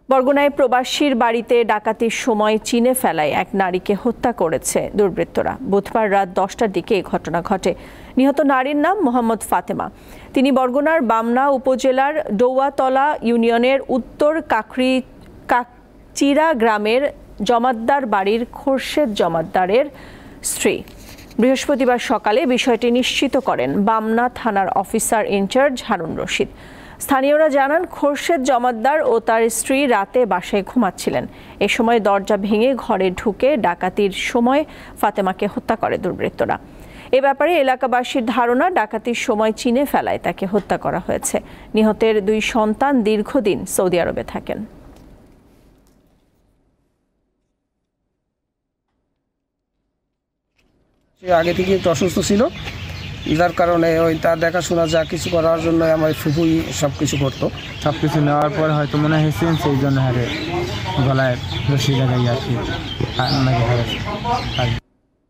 বরগুনায় প্রবাসীর বাড়িতে ডাকাতির সময় চিনে ফেলায় এক নারীকে হত্যা করেছে দুর্বৃত্তরা। বুধবার রাত 10টার দিকে এই ঘটনা ঘটে। নিহত নারীর নাম মোহাম্মদ ফাতেমা। তিনি বরগুনার বামনা উপজেলার ডৌয়াতলা ইউনিয়নের উত্তর কাকচিরা গ্রামের জমাদ্দার বাড়ির খোরশেদ জমাদ্দারের স্ত্রী। বৃহস্পতিবার সকালে বিষয়টি নিশ্চিত করেন বামনা থানার অফিসার ইনচার্জ হারুন রশিদ। স্থানীয়রা জানান, খোরশেদ জমাদ্দার ও তার স্ত্রী রাতে বাসায় ঘুমাচ্ছিলেন। এ সময় দরজা ভেঙে ঘরে ঢুকে ডাকাতির সময় ফাতেমাকে হত্যা করে দুর্বৃত্তরা। এ ব্যাপারে এলাকাবাসীর ধারণা, ডাকাতির সময় চিনে ফেলায় তাকে হত্যা করা হয়েছে। নিহতের 2 সন্তান দীর্ঘদিন সৌদি আরবে থাকেন। আগে থেকে একটু অসুস্থ ছিল, যার কারণে ওই তার দেখাশোনা যা কিছু করার জন্য আমার ফুফুই সব কিছু করতো। সব কিছু নেওয়ার পর হয়তো মনে হয়েছে সেই জন্য গলায় রশি লাগাই আর কি